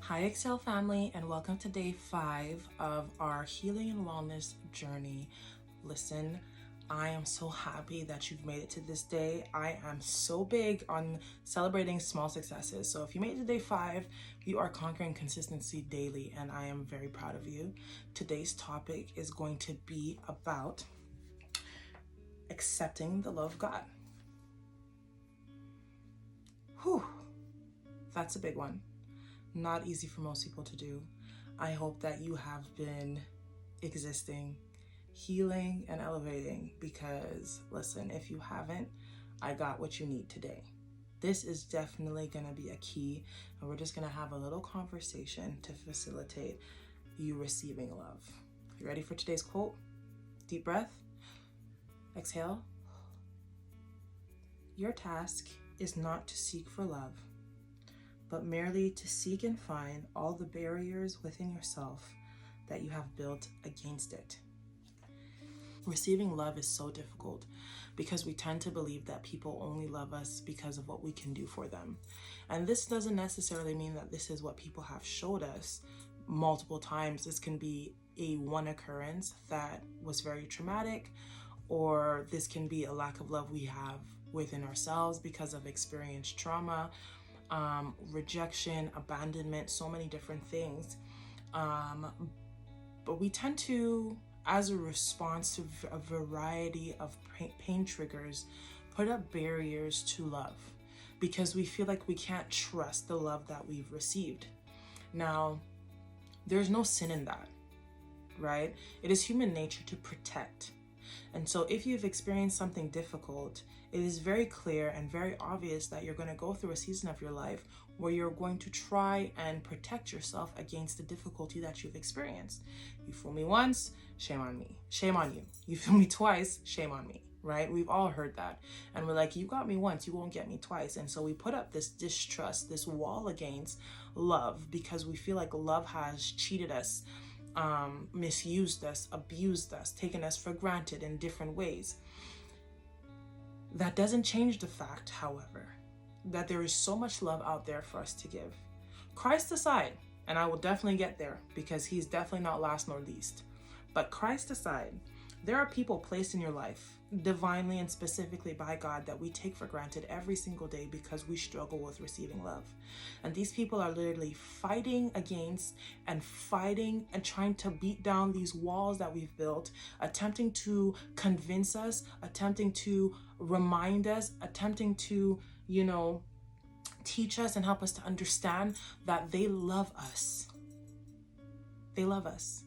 Hi, Excel family, and welcome to day 5 of our healing and wellness journey. Listen, I am so happy that you've made it to this day. I am so big on celebrating small successes. So if you made it to day 5, you are conquering consistency daily, and I am very proud of you. Today's topic is going to be about accepting the love of God. Whew, that's a big one. Not easy for most people to do. I hope that you have been existing, healing, and elevating because, listen, if you haven't, I got what you need today. This is definitely going to be a key, and we're just going to have a little conversation to facilitate you receiving love. You ready for today's quote? Deep breath. Exhale. Your task is not to seek for love, but merely to seek and find all the barriers within yourself that you have built against it. Receiving love is so difficult because we tend to believe that people only love us because of what we can do for them. And this doesn't necessarily mean that this is what people have showed us multiple times. This can be a one occurrence that was very traumatic, or this can be a lack of love we have within ourselves because of experienced trauma, rejection, abandonment, so many different things. But we tend to, as a response to a variety of pain triggers, put up barriers to love because we feel like we can't trust the love that we've received. Now, there's no sin in that, right? It is human nature to protect. And so if you've experienced something difficult, it is very clear and very obvious that you're going to go through a season of your life where you're going to try and protect yourself against the difficulty that you've experienced. You fool me once, shame on me. Shame on you. You fool me twice, shame on me, right? We've all heard that. And we're like, you got me once, you won't get me twice. And so we put up this distrust, this wall against love because we feel like love has cheated us, misused us, abused us, taken us for granted in different ways. That doesn't change the fact, however, that there is so much love out there for us to give. Christ aside, and I will definitely get there because he's definitely not last nor least, but Christ aside, there are people placed in your life divinely and specifically by God that we take for granted every single day because we struggle with receiving love. And these people are literally fighting against and fighting and trying to beat down these walls that we've built, attempting to convince us, attempting to remind us, attempting to, teach us and help us to understand that they love us. They love us.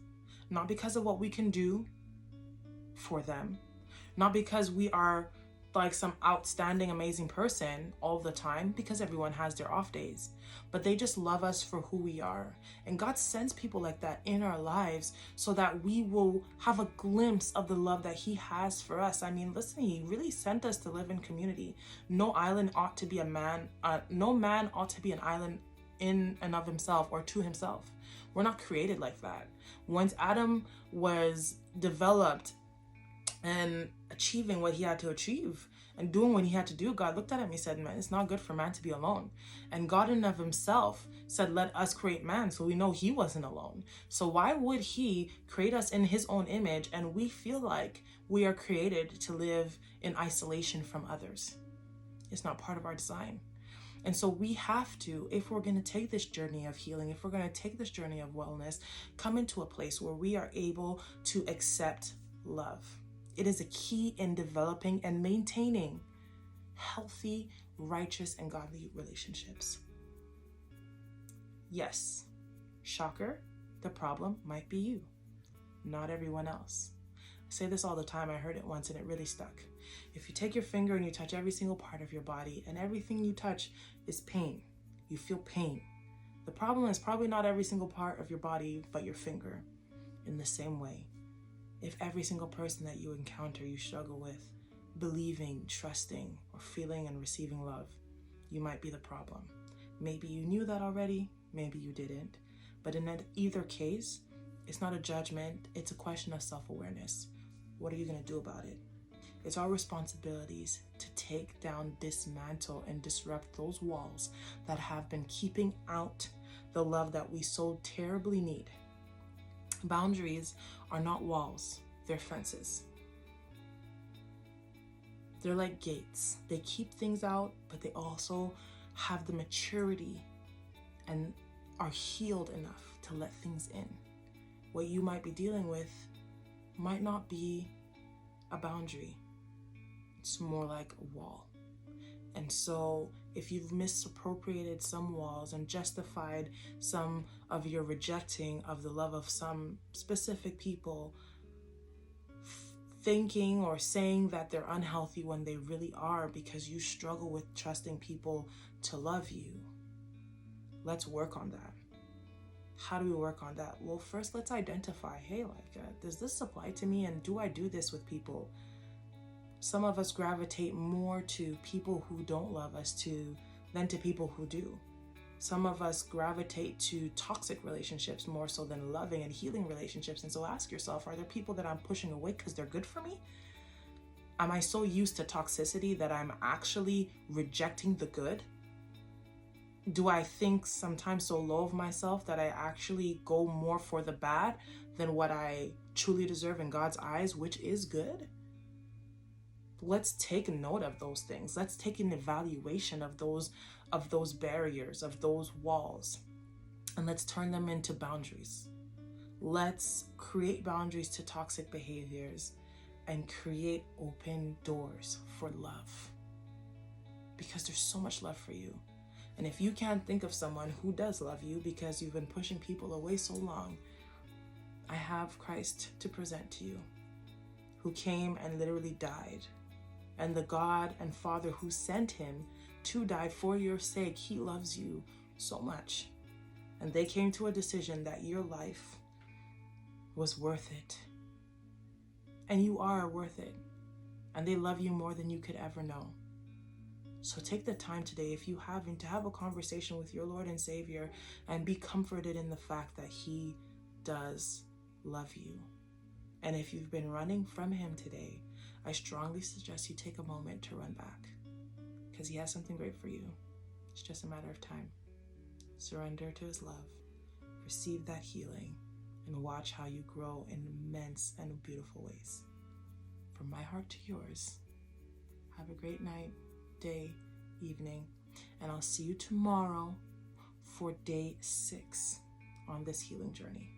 Not because of what we can do for them, not because we are like some outstanding, amazing person all the time, because everyone has their off days, but they just love us for who we are. And God sends people like that in our lives so that we will have a glimpse of the love that he has for us. I mean, listen, he really sent us to live in community. No island ought to be no man ought to be an island in and of himself or to himself. We're not created like that. Once Adam was developed and achieving what he had to achieve and doing what he had to do, God looked at him and he said, man, it's not good for man to be alone. And God in and of himself said, let us create man, so we know he wasn't alone. So why would he create us in his own image and we feel like we are created to live in isolation from others? It's not part of our design. And so we have to, if we're going to take this journey of healing, if we're going to take this journey of wellness, come into a place where we are able to accept love. It is a key in developing and maintaining healthy, righteous, and godly relationships. Yes, shocker, the problem might be you, not everyone else. I say this all the time. I heard it once and it really stuck. If you take your finger and you touch every single part of your body and everything you touch is pain, you feel pain. The problem is probably not every single part of your body, but your finger. In the same way, if every single person that you encounter you struggle with believing, trusting, or feeling and receiving love, you might be the problem. Maybe you knew that already, maybe you didn't. But in either case, it's not a judgment, it's a question of self-awareness. What are you going to do about it? It's our responsibilities to take down, dismantle, and disrupt those walls that have been keeping out the love that we so terribly need. Boundaries are not walls, they're fences. They're like gates. They keep things out, but they also have the maturity and are healed enough to let things in. What you might be dealing with might not be a boundary. It's more like a wall. And so if you've misappropriated some walls and justified some of your rejecting of the love of some specific people, thinking or saying that they're unhealthy when they really are because you struggle with trusting people to love you, let's work on that. How do we work on that? Well, first let's identify, hey, does this apply to me, and do I do this with people? Some of us gravitate more to people who don't love us than to people who do. Some of us gravitate to toxic relationships more so than loving and healing relationships. And so ask yourself, are there people that I'm pushing away because they're good for me? Am I so used to toxicity that I'm actually rejecting the good? Do I think sometimes so low of myself that I actually go more for the bad than what I truly deserve in God's eyes, which is good? Let's take note of those things. Let's take an evaluation of those barriers, of those walls, and let's turn them into boundaries. Let's create boundaries to toxic behaviors and create open doors for love, because there's so much love for you. And if you can't think of someone who does love you because you've been pushing people away so long, I have Christ to present to you, who came and literally died. And the God and Father who sent him to die for your sake, he loves you so much. And they came to a decision that your life was worth it. And you are worth it. And they love you more than you could ever know. So take the time today, if you haven't, to have a conversation with your Lord and Savior and be comforted in the fact that he does love you. And if you've been running from him today, I strongly suggest you take a moment to run back, because he has something great for you. It's just a matter of time. Surrender to his love, receive that healing, and watch how you grow in immense and beautiful ways. From my heart to yours, have a great night, day, evening, and I'll see you tomorrow for day 6 on this healing journey.